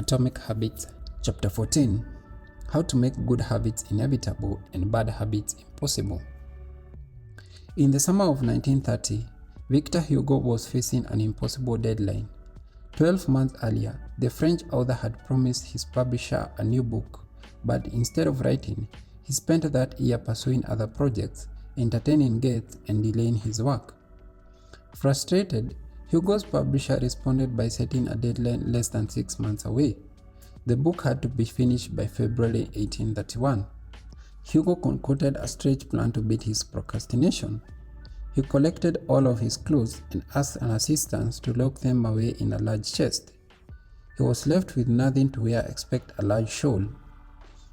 Atomic Habits, Chapter 14: How to Make Good Habits Inevitable and Bad Habits Impossible. In the summer of 1930, Victor Hugo was facing an impossible deadline. 12 months earlier, the French author had promised his publisher a new book, but instead of writing, he spent that year pursuing other projects, entertaining guests, and delaying his work. Frustrated, Hugo's publisher responded by setting a deadline less than 6 months away. The book had to be finished by February 1831. Hugo concocted a stretch plan to beat his procrastination. He collected all of his clothes and asked an assistant to lock them away in a large chest. He was left with nothing to wear except a large shawl.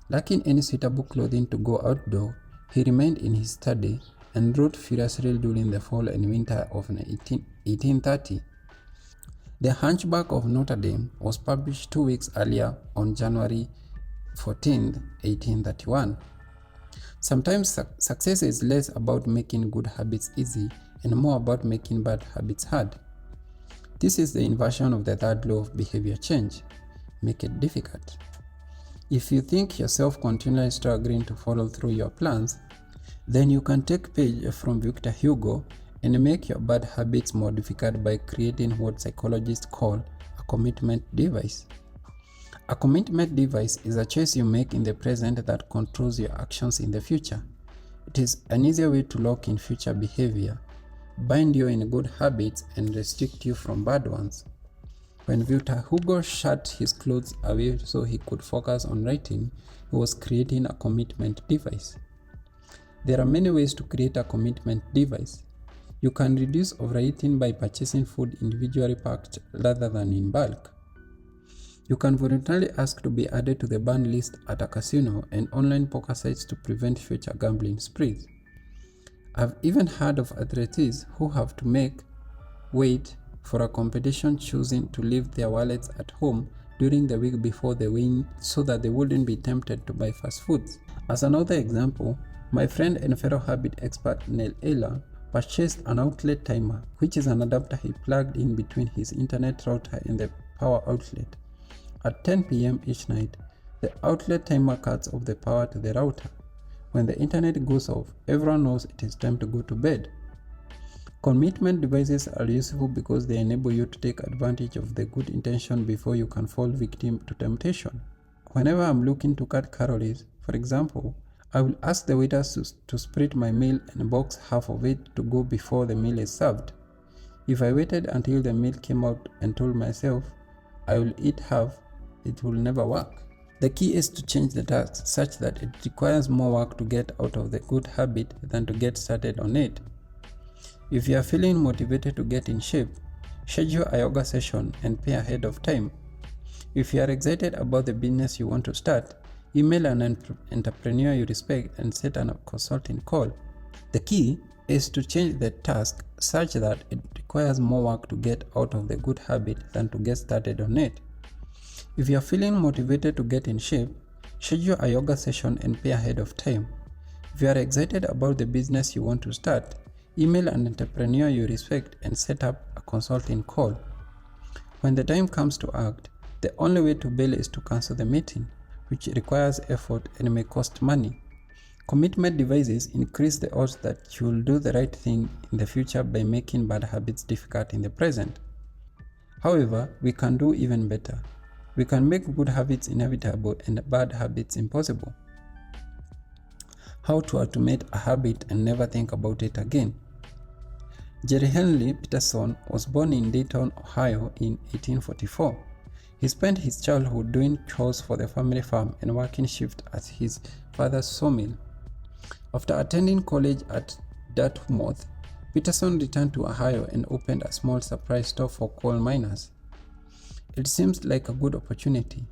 Lacking any suitable clothing to go outdoor, he remained in his study and wrote furiously during the fall and winter of 1830. The Hunchback of Notre Dame was published 2 weeks earlier on January 14, 1831. Sometimes success is less about making good habits easy and more about making bad habits hard. This is the inversion of the third law of behavior change: make it difficult. If you think yourself continually struggling to follow through your plans, then you can take page from Victor Hugo and make your bad habits more difficult by creating what psychologists call a commitment device. A commitment device is a choice you make in the present that controls your actions in the future. It is an easier way to lock in future behavior, bind you in good habits, and restrict you from bad ones. When Victor Hugo shut his clothes away so he could focus on writing, he was creating a commitment device. There are many ways to create a commitment device. You can reduce overeating by purchasing food individually packed rather than in bulk. You can voluntarily ask to be added to the ban list at a casino and online poker sites to prevent future gambling sprees. I've even heard of athletes who have to wait for a competition, choosing to leave their wallets at home during the week before they win so that they wouldn't be tempted to buy fast foods. As another example, my friend and fellow habit expert Neil Ayler purchased an outlet timer, which is an adapter he plugged in between his internet router and the power outlet. At 10 p.m. each night, the outlet timer cuts off the power to the router. When the internet goes off, everyone knows it is time to go to bed. Commitment devices are useful because they enable you to take advantage of the good intention before you can fall victim to temptation. Whenever I'm looking to cut calories, for example, I will ask the waiters to split my meal and box half of it to go before the meal is served. If I waited until the meal came out and told myself I will eat half, it will never work. The key is to change the task such that it requires more work to get out of the good habit than to get started on it. If you are feeling motivated to get in shape, schedule a yoga session and pay ahead of time. If you are excited about the business you want to start, email an entrepreneur you respect and set a consulting call. The key is to change the task such that it requires more work to get out of the good habit than to get started on it. If you are feeling motivated to get in shape, schedule a yoga session and pay ahead of time. If you are excited about the business you want to start, email an entrepreneur you respect and set up a consulting call. When the time comes to act, the only way to bail is to cancel the meeting, which requires effort and may cost money. Commitment devices increase the odds that you will do the right thing in the future by making bad habits difficult in the present. However, we can do even better. We can make good habits inevitable and bad habits impossible. How to automate a habit and never think about it again. Jerry Henry Peterson was born in Dayton, Ohio in 1844. He spent his childhood doing chores for the family farm and working shift at his father's sawmill. After attending college at Dartmouth, Peterson returned to Ohio and opened a small surprise store for coal miners. It seemed like a good opportunity.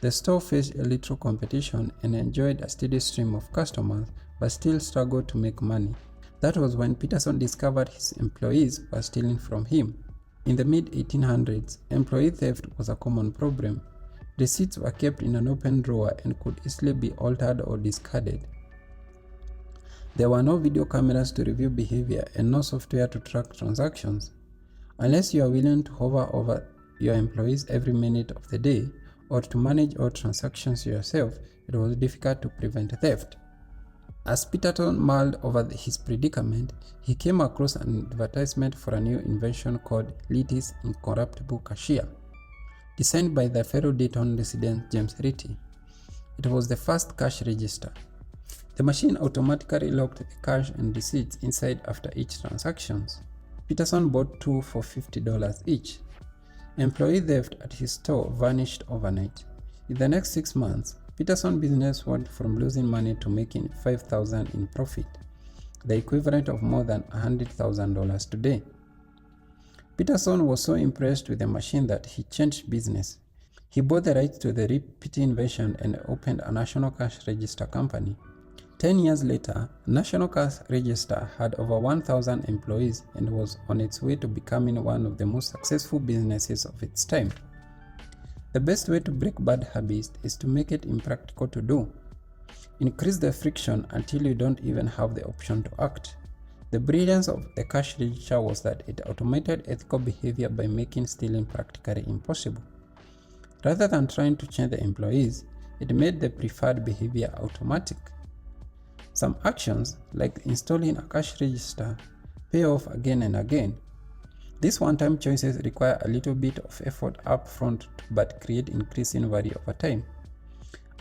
The store faced a little competition and enjoyed a steady stream of customers, but still struggled to make money. That was when Peterson discovered his employees were stealing from him. In the mid-1800s, employee theft was a common problem. Receipts were kept in an open drawer and could easily be altered or discarded. There were no video cameras to review behavior and no software to track transactions. Unless you are willing to hover over your employees every minute of the day, or to manage all transactions yourself, it was difficult to prevent theft. As Peterson mulled over his predicament, he came across an advertisement for a new invention called Litty's Incorruptible Cashier, designed by the fellow Dayton resident James Litty. It was the first cash register. The machine automatically locked the cash and receipts inside after each transaction. Peterson bought two for $50 each. Employee theft at his store vanished overnight. In the next 6 months, Peterson's business went from losing money to making $5,000 in profit, the equivalent of more than $100,000 today. Peterson was so impressed with the machine that he changed business. He bought the rights to the repeat invention and opened a national cash register company. 10 years later, National Cash Register had over 1,000 employees and was on its way to becoming one of the most successful businesses of its time. The best way to break bad habits is to make it impractical to do. Increase the friction until you don't even have the option to act. The brilliance of the cash register was that it automated ethical behavior by making stealing practically impossible. Rather than trying to change the employees, it made the preferred behavior automatic. Some actions, like installing a cash register, pay off again and again. These one-time choices require a little bit of effort up front but create increasing value over time.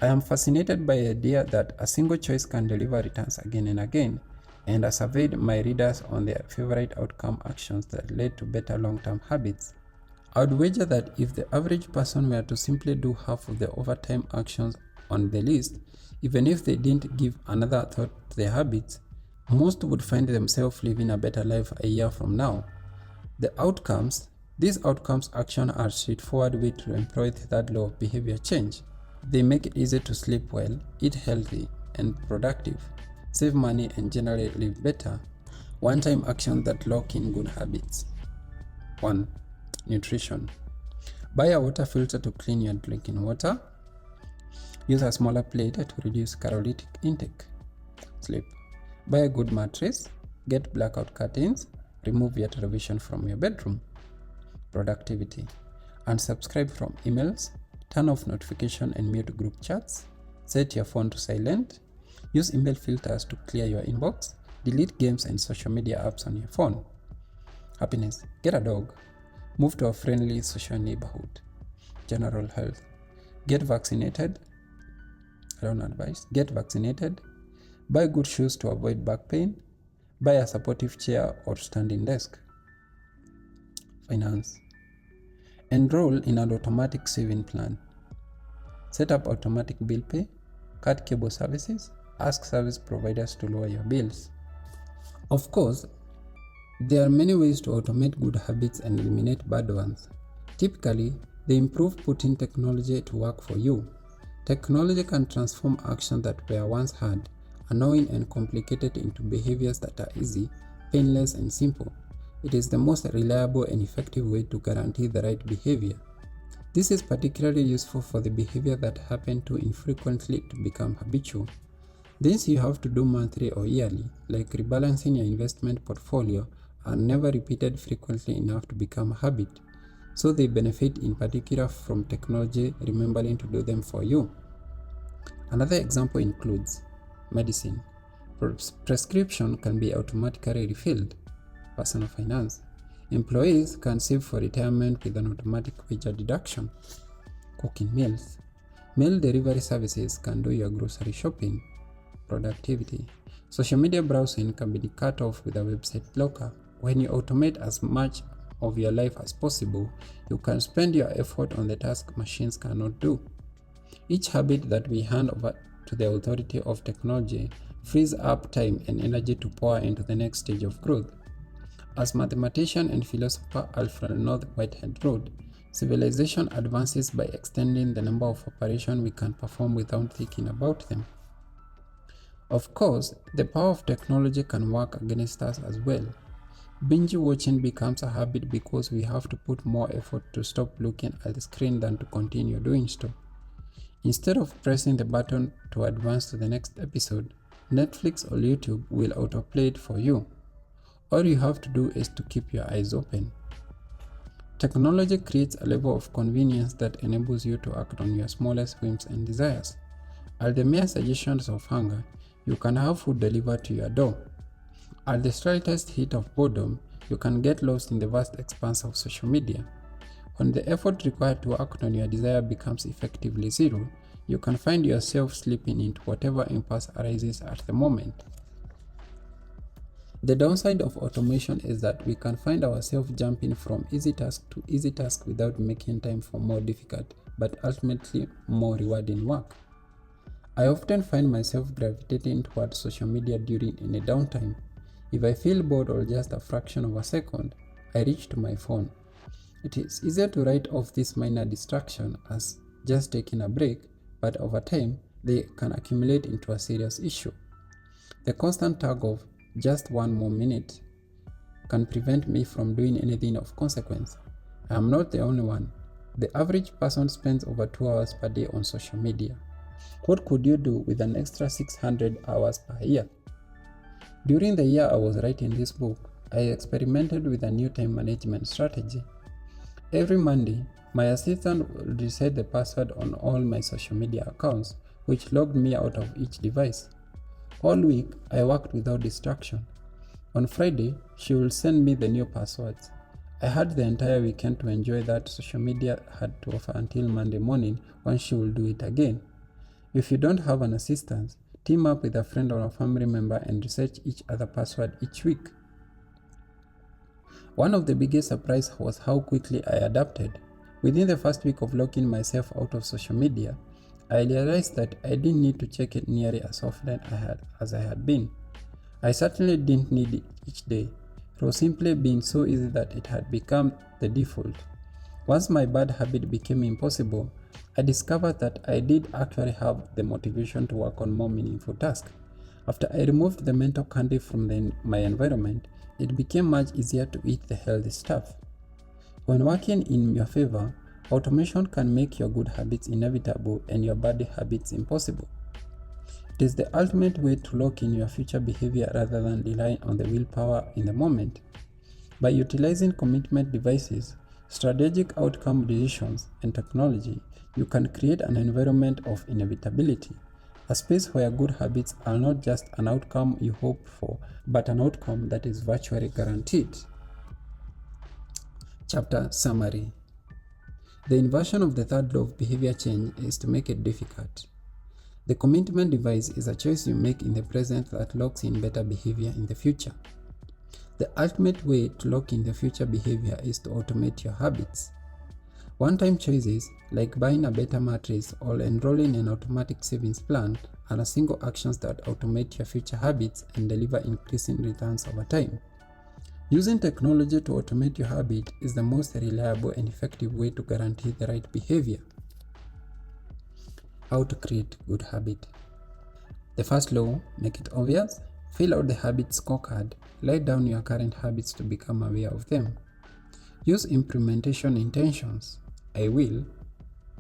I am fascinated by the idea that a single choice can deliver returns again and again, and I surveyed my readers on their favorite outcome actions that led to better long-term habits. I would wager that if the average person were to simply do half of the overtime actions on the list, even if they didn't give another thought to their habits, most would find themselves living a better life a year from now. These outcomes actions are a straightforward way to employ the third law of behavior change. They make it easy to sleep well, eat healthy and productive, save money and generally live better. One-time actions that lock in good habits. 1. Nutrition. Buy a water filter to clean your drinking water. Use a smaller plate to reduce caloric intake. Sleep. Buy a good mattress. Get blackout curtains. Remove your television from your bedroom. Productivity. Unsubscribe from emails. Turn off notifications and mute group chats. Set your phone to silent. Use email filters to clear your inbox. Delete games and social media apps on your phone. Happiness. Get a dog. Move to a friendly social neighborhood. General health. Get vaccinated. I don't advise. Get vaccinated. Buy good shoes to avoid back pain. Buy a supportive chair or standing desk. Finance. Enroll in an automatic saving plan. Set up automatic bill pay. Cut cable services. Ask service providers to lower your bills. Of course, there are many ways to automate good habits and eliminate bad ones. Typically, they improve putting technology to work for you. Technology can transform actions that were once hard, annoying and complicated into behaviors that are easy, painless and simple. It is the most reliable and effective way to guarantee the right behavior. This is particularly useful for the behavior that happen too infrequently to become habitual. Things you have to do monthly or yearly, like rebalancing your investment portfolio, are never repeated frequently enough to become a habit, so they benefit in particular from technology remembering to do them for you. Another example includes medicine. Prescription can be automatically refilled. Personal finance. Employees can save for retirement with an automatic wage deduction. Cooking meals. Meal delivery services can do your grocery shopping. Productivity. Social media browsing can be cut off with a website blocker. When you automate as much of your life as possible, you can spend your effort on the task machines cannot do. Each habit that we hand over to the authority of technology frees up time and energy to pour into the next stage of growth. As mathematician and philosopher Alfred North Whitehead wrote, civilization advances by extending the number of operations we can perform without thinking about them. Of course, the power of technology can work against us as well. Binge watching becomes a habit because we have to put more effort to stop looking at the screen than to continue doing so. Instead of pressing the button to advance to the next episode, Netflix or YouTube will autoplay it for you. All you have to do is to keep your eyes open. Technology creates a level of convenience that enables you to act on your smallest whims and desires. At the mere suggestions of hunger, you can have food delivered to your door. At the slightest hit of boredom, you can get lost in the vast expanse of social media. When the effort required to act on your desire becomes effectively zero, you can find yourself slipping into whatever impulse arises at the moment. The downside of automation is that we can find ourselves jumping from easy task to easy task without making time for more difficult, but ultimately more rewarding work. I often find myself gravitating towards social media during any downtime. If I feel bored or just a fraction of a second, I reach to my phone. It is easier to write off this minor distraction as just taking a break, but over time, they can accumulate into a serious issue. The constant tug of just one more minute can prevent me from doing anything of consequence. I am not the only one. The average person spends over 2 hours per day on social media. What could you do with an extra 600 hours per year? During the year I was writing this book, I experimented with a new time management strategy. Every Monday, my assistant would reset the password on all my social media accounts, which logged me out of each device. All week, I worked without distraction. On Friday, she would send me the new passwords. I had the entire weekend to enjoy that social media had to offer until Monday morning when she will do it again. If you don't have an assistant, team up with a friend or a family member and research each other's password each week. One of the biggest surprises was how quickly I adapted. Within the first week of locking myself out of social media, I realized that I didn't need to check it nearly as often as I had been. I certainly didn't need it each day. It was simply being so easy that it had become the default. Once my bad habit became impossible, I discovered that I did actually have the motivation to work on more meaningful tasks. After I removed the mental candy from my environment, it became much easier to eat the healthy stuff. When working in your favor, automation can make your good habits inevitable and your bad habits impossible. It is the ultimate way to lock in your future behavior rather than relying on the willpower in the moment. By utilizing commitment devices, strategic outcome decisions, and technology, you can create an environment of inevitability, a space where good habits are not just an outcome you hope for, but an outcome that is virtually guaranteed. Chapter Summary. The inversion of the third law of behavior change is to make it difficult. The commitment device is a choice you make in the present that locks in better behavior in the future. The ultimate way to lock in the future behavior is to automate your habits. One-time choices, like buying a better mattress or enrolling in an automatic savings plan, are single actions that automate your future habits and deliver increasing returns over time. Using technology to automate your habit is the most reliable and effective way to guarantee the right behavior. How to create good habit. The first law, make it obvious. Fill out the habit scorecard. Write down your current habits to become aware of them. Use implementation intentions. I will,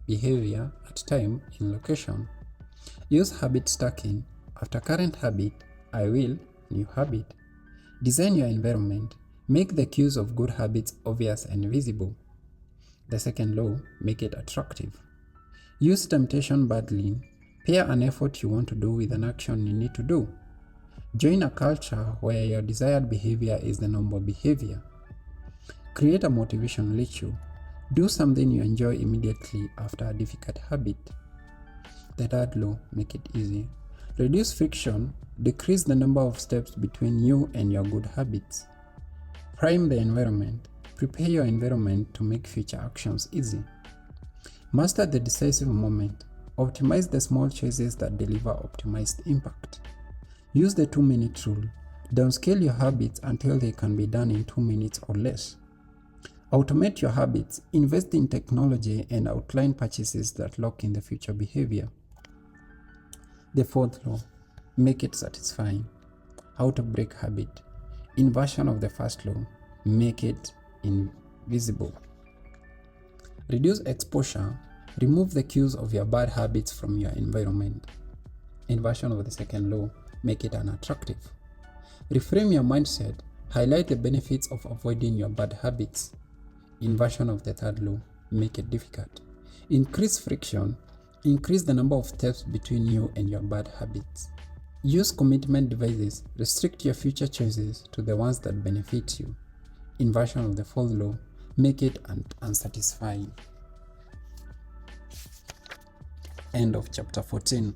behavior, at time, in location. Use habit stacking. After current habit, I will, new habit. Design your environment. Make the cues of good habits obvious and visible. The second law, make it attractive. Use temptation badly. Pair an effort you want to do with an action you need to do. Join a culture where your desired behavior is the normal behavior. Create a motivation ritual. Do something you enjoy immediately after a difficult habit. The third law, make it easy. Reduce friction. Decrease the number of steps between you and your good habits. Prime the environment. Prepare your environment to make future actions easy. Master the decisive moment. Optimize the small choices that deliver optimized impact. Use the 2-minute rule. Downscale your habits until they can be done in 2 minutes or less. Automate your habits. Invest in technology and outline purchases that lock in the future behavior. The fourth law, make it satisfying. How to break habit. Inversion of the first law, make it invisible. Reduce exposure. Remove the cues of your bad habits from your environment. Inversion of the second law, make it unattractive. Reframe your mindset. Highlight the benefits of avoiding your bad habits. Inversion of the third law, make it difficult. Increase friction, increase the number of steps between you and your bad habits. Use commitment devices, restrict your future choices to the ones that benefit you. Inversion of the fourth law, make it unsatisfying. End of chapter 14.